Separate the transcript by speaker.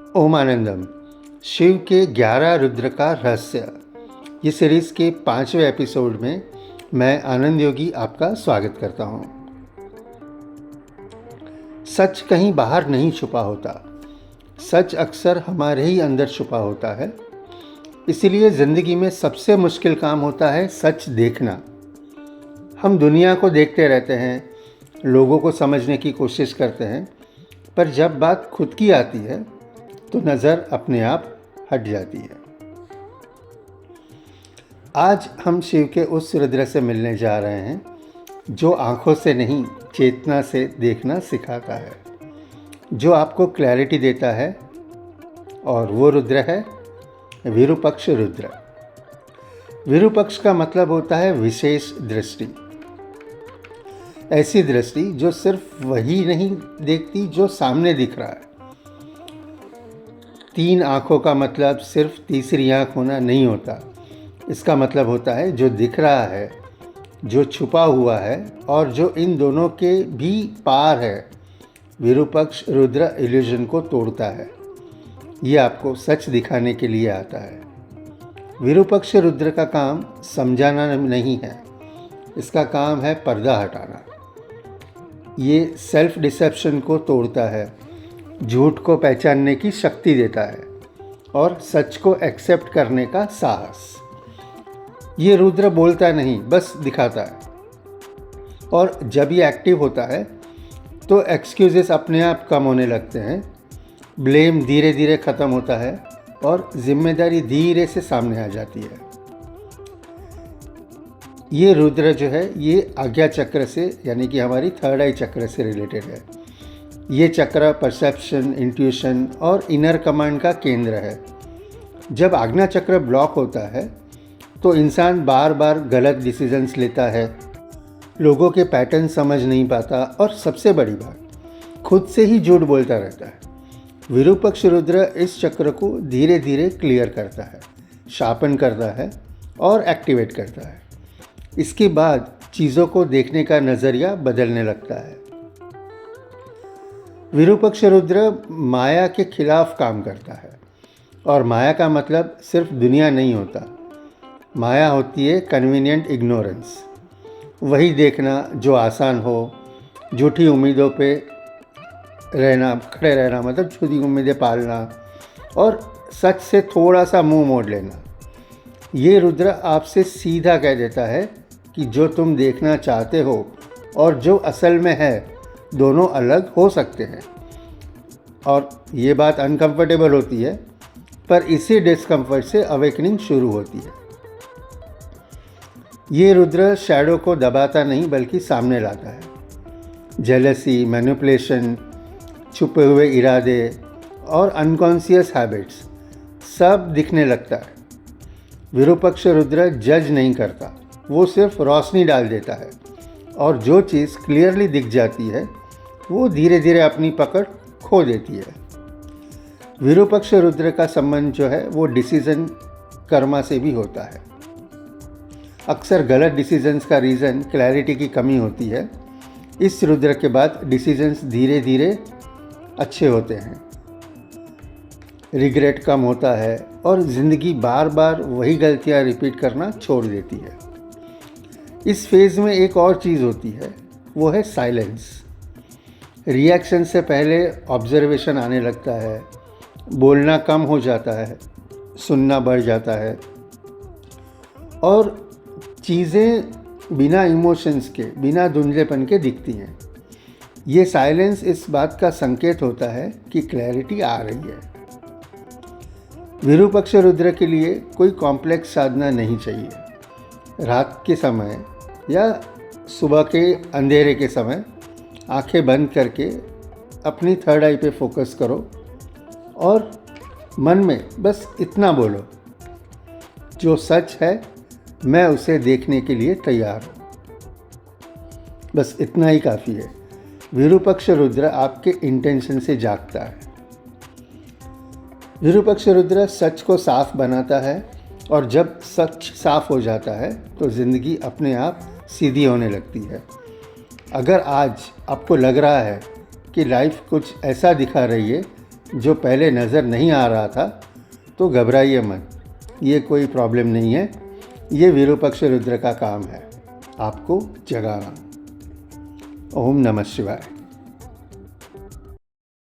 Speaker 1: ओम आनंदम। शिव के 11 रुद्र का रहस्य, ये सीरीज़ के 5वें एपिसोड में मैं आनंद योगी आपका स्वागत करता हूँ। सच कहीं बाहर नहीं छुपा होता, सच अक्सर हमारे ही अंदर छुपा होता है। इसीलिए ज़िंदगी में सबसे मुश्किल काम होता है सच देखना। हम दुनिया को देखते रहते हैं, लोगों को समझने की कोशिश करते हैं, पर जब बात खुद की आती है तो नज़र अपने आप हट जाती है। आज हम शिव के उस रुद्र से मिलने जा रहे हैं जो आँखों से नहीं, चेतना से देखना सिखाता है, जो आपको क्लैरिटी देता है। और वो रुद्र है विरूपक्ष रुद्र। विरूपक्ष का मतलब होता है विशेष दृष्टि। ऐसी दृष्टि जो सिर्फ वही नहीं देखती जो सामने दिख रहा है। 3 आँखों का मतलब सिर्फ तीसरी आँख होना नहीं होता। इसका मतलब होता है जो दिख रहा है, जो छुपा हुआ है और जो इन दोनों के भी पार है। विरूपक्ष रुद्र इल्यूजन को तोड़ता है। ये आपको सच दिखाने के लिए आता है। विरूपक्ष रुद्र का काम समझाना नहीं है, इसका काम है पर्दा हटाना। ये सेल्फ डिसेप्शन को तोड़ता है, झूठ को पहचानने की शक्ति देता है और सच को एक्सेप्ट करने का साहस। ये रुद्र बोलता नहीं, बस दिखाता है। और जब ये एक्टिव होता है तो एक्सक्यूजेस अपने आप कम होने लगते हैं, ब्लेम धीरे धीरे ख़त्म होता है और जिम्मेदारी धीरे से सामने आ जाती है। ये रुद्र जो है ये आज्ञा चक्र से, यानी कि हमारी थर्ड आई चक्र से रिलेटेड है। ये चक्र परसेप्शन, इंट्यूशन और इनर कमांड का केंद्र है। जब आज्ञा चक्र ब्लॉक होता है तो इंसान बार बार गलत डिसीजंस लेता है, लोगों के पैटर्न समझ नहीं पाता और सबसे बड़ी बात, खुद से ही झूठ बोलता रहता है। विरूपक्ष रुद्र इस चक्र को धीरे धीरे क्लियर करता है, शार्पन करता है और एक्टिवेट करता है। इसके बाद चीज़ों को देखने का नज़रिया बदलने लगता है। विरूपक्ष रुद्र माया के खिलाफ काम करता है और माया का मतलब सिर्फ दुनिया नहीं होता। माया होती है कन्वीनियंट इग्नोरेंस, वही देखना जो आसान हो, झूठी उम्मीदों पे रहना, खड़े रहना, मतलब झूठी उम्मीदें पालना और सच से थोड़ा सा मुंह मोड़ लेना। ये रुद्र आपसे सीधा कह देता है कि जो तुम देखना चाहते हो और जो असल में है, दोनों अलग हो सकते हैं। और ये बात अनकंफर्टेबल होती है, पर इसी डिस्कम्फर्ट से अवेकनिंग शुरू होती है। ये रुद्र शैडो को दबाता नहीं बल्कि सामने लाता है। जेलसी, मैनिपुलेशन, छुपे हुए इरादे और अनकॉन्शियस हैबिट्स सब दिखने लगता है। विरूपक्ष रुद्र जज नहीं करता, वो सिर्फ रोशनी डाल देता है और जो चीज़ क्लियरली दिख जाती है वो धीरे धीरे अपनी पकड़ खो देती है। विरूपक्ष रुद्र का संबंध जो है वो डिसीजन कर्मा से भी होता है। अक्सर गलत डिसीजंस का रीज़न क्लैरिटी की कमी होती है। इस रुद्र के बाद डिसीजंस धीरे धीरे अच्छे होते हैं, रिग्रेट कम होता है और ज़िंदगी बार बार वही गलतियां रिपीट करना छोड़ देती है। इस फेज़ में एक और चीज़ होती है, वो है साइलेंस। रिएक्शन से पहले ऑब्जर्वेशन आने लगता है, बोलना कम हो जाता है, सुनना बढ़ जाता है और चीज़ें बिना इमोशंस के, बिना धुंधलेपन के दिखती हैं। ये साइलेंस इस बात का संकेत होता है कि क्लैरिटी आ रही है। विरूपक्ष रुद्र के लिए कोई कॉम्प्लेक्स साधना नहीं चाहिए। रात के समय या सुबह के अंधेरे के समय आंखें बंद करके अपनी थर्ड आई पे फोकस करो और मन में बस इतना बोलो, जो सच है मैं उसे देखने के लिए तैयार हूँ। बस इतना ही काफ़ी है। विरूपक्ष रुद्र आपके इंटेंशन से जागता है। विरूपक्ष रुद्र सच को साफ बनाता है और जब सच साफ हो जाता है तो ज़िंदगी अपने आप सीधी होने लगती है। अगर आज आपको लग रहा है कि लाइफ कुछ ऐसा दिखा रही है जो पहले नज़र नहीं आ रहा था तो घबराइए मत, ये कोई प्रॉब्लम नहीं है। ये विरूपाक्ष रुद्र का काम है आपको जगाना। ओम नमः शिवाय।